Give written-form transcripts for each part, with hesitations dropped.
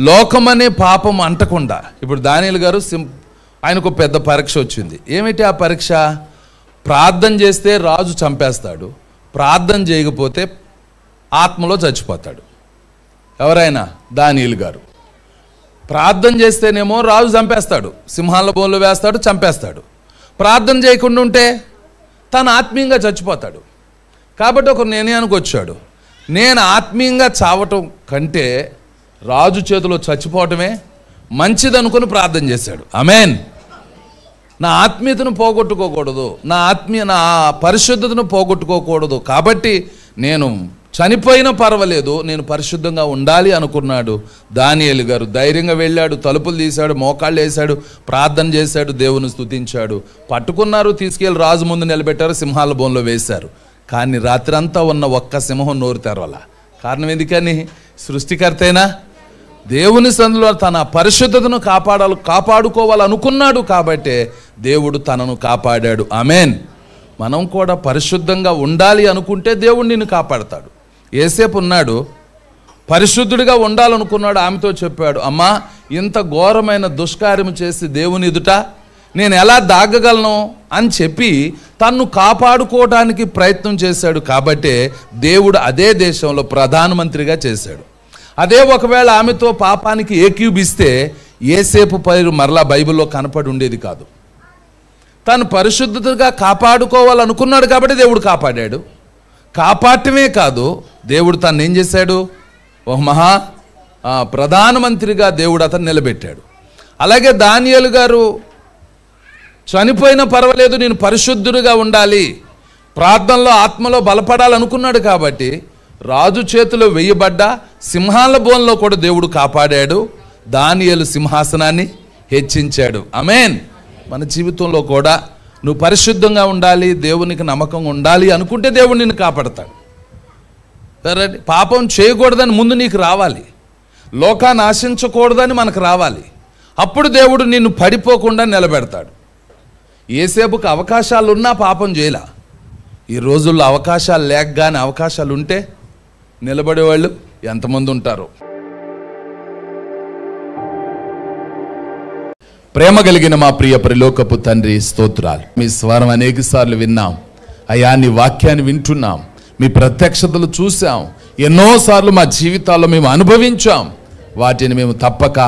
లోకమనే పాపం అంటకుండా. ఇప్పుడు దానియేలు గారు ఆయనకు పెద్ద పరీక్ష వచ్చింది. ఏమిటి ఆ పరీక్ష? ప్రార్థన చేస్తే రాజు చంపేస్తాడు, ప్రార్థన చేయకపోతే ఆత్మలో చచ్చిపోతాడు. ఎవరైనా దానియేలు గారు ప్రార్థన చేస్తేనేమో రాజు చంపేస్తాడు, సింహాల బోన్లో వేస్తాడు, చంపేస్తాడు. ప్రార్థన చేయకుండా ఉంటే తను ఆత్మీయంగా చచ్చిపోతాడు. కాబట్టి ఒక నిర్ణయానికి వచ్చాడు, నేను ఆత్మీయంగా చావటం కంటే రాజు చేతిలో చచ్చిపోవటమే మంచిదనుకుని ప్రార్థన చేశాడు. ఆమేన్. నా ఆత్మీయతను పోగొట్టుకోకూడదు, నా పరిశుద్ధతను పోగొట్టుకోకూడదు, కాబట్టి నేను చనిపోయినా పర్వాలేదు, నేను పరిశుద్ధంగా ఉండాలి అనుకున్నాడు. దానియేలు గారు ధైర్యంగా వెళ్ళాడు, తలుపులు తీశాడు, మోకాళ్ళు వేశాడు, ప్రార్థన చేశాడు, దేవుని స్తుతించాడు. పట్టుకున్నారు, తీసుకెళ్ళి రాజు ముందు నిలబెట్టారు, సింహాల బోన్లో వేశారు. కానీ రాత్రంతా ఉన్న ఒక్క సింహం నోరు తెరవల. కారణం ఎందుకని? సృష్టికర్తైనా దేవుని సందులో తన పరిశుద్ధతను కాపాడుకోవాలనుకున్నాడు కాబట్టే దేవుడు తనను కాపాడాడు. ఆమేన్. మనం కూడా పరిశుద్ధంగా ఉండాలి అనుకుంటే దేవుడు నిన్ను కాపాడతాడు. యేసేపు ఉన్నాడు, పరిశుద్ధుడిగా ఉండాలనుకున్నాడు. ఆమెతో చెప్పాడు, అమ్మా ఇంత ఘోరమైన దుష్కార్యం చేసి దేవుని ఎదుట నేను ఎలా దాగగలను అని చెప్పి తన్ను కాపాడుకోవడానికి ప్రయత్నం చేశాడు. కాబట్టే దేవుడు అదే దేశంలో ప్రధానమంత్రిగా చేశాడు. అదే ఒకవేళ ఆమెతో పాపానికి ఏకీభిస్తే యేసేపు పేరు మరలా బైబిల్లో కనపడి ఉండేది కాదు. తను పరిశుద్ధతగా కాపాడుకోవాలనుకున్నాడు కాబట్టి దేవుడు కాపాడాడు. కాపాడటమే కాదు, దేవుడు తను ఏం చేశాడు? ఒక ప్రధానమంత్రిగా దేవుడు అతను నిలబెట్టాడు. అలాగే దానియేలు గారు చనిపోయినా పర్వాలేదు, నేను పరిశుద్ధుడిగా ఉండాలి, ప్రార్థనలో ఆత్మలో బలపడాలనుకున్నాడు కాబట్టి రాజు చేతిలో వేయబడ్డ సింహాల బోన్లో కూడా దేవుడు కాపాడాడు. దానియేలు సింహాసనాన్ని హెచ్చించాడు. ఆమేన్. మన జీవితంలో కూడా నువ్వు పరిశుద్ధంగా ఉండాలి, దేవునికి నమ్మకంగా ఉండాలి అనుకుంటే దేవుడు నిన్ను కాపాడతాడు. సరే, పాపం చేయకూడదని ముందు నీకు రావాలి, లోకాన్ని ఆశించకూడదని మనకు రావాలి. అప్పుడు దేవుడు నిన్ను పడిపోకుండా నిలబెడతాడు. యేసేపుకు అవకాశాలు ఉన్నా పాపం చేయలా. ఈ రోజుల్లో అవకాశాలు లేకగానే అవకాశాలు ఉంటే నిలబడేవాళ్ళు ఎంతమంది ఉంటారో. ప్రేమ కలిగిన మా ప్రియ పరిలోకపు తండ్రి, స్తోత్రాలు. మీ స్వరం అనేక సార్లు విన్నాం అయ్యా, నీ వాక్యాన్ని వింటున్నాం, మీ ప్రత్యక్షతలు చూసాం, ఎన్నోసార్లు మా జీవితాల్లో మేము అనుభవించాం. వాటిని మేము తప్పక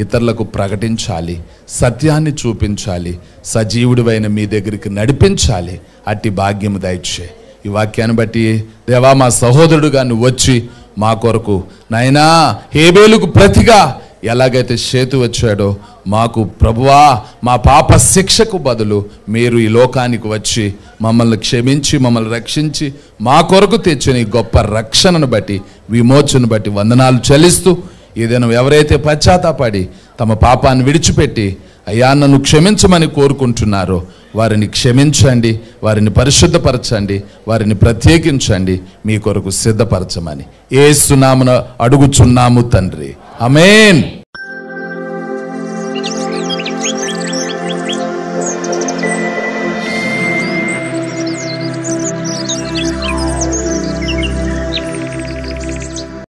ఇతరులకు ప్రకటించాలి, సత్యాన్ని చూపించాలి, సజీవుడివైన మీ దగ్గరికి నడిపించాలి. అట్టి భాగ్యము దయచే. ఈ వాక్యాన్ని బట్టి దేవా, మా సహోదరుడుగా నువ్వు వచ్చి మా కొరకు నాయనా హేబేలుకు ప్రతిగా ఎలాగైతే సేతు వచ్చాడో మాకు ప్రభువా, మా పాప శిక్షకు బదులు మీరు ఈ లోకానికి వచ్చి మమ్మల్ని క్షమించి మమ్మల్ని రక్షించి మా కొరకు తెచ్చిన ఈ గొప్ప రక్షణను బట్టి, విమోచనను బట్టి వందనాలు చెల్లిస్తూ, ఏదైనా ఎవరైతే పశ్చాత్తాపడి తమ పాపాన్ని విడిచిపెట్టి అయ్యా నన్ను క్షమించమని కోరుకుంటున్నారో వారిని క్షమించండి, వారిని పరిశుద్ధపరచండి, వారిని ప్రత్యేకించండి, మీ కొరకు సిద్ధపరచమని యేసు నామమున అడుగుచున్నాము తండ్రి. ఆమేన్.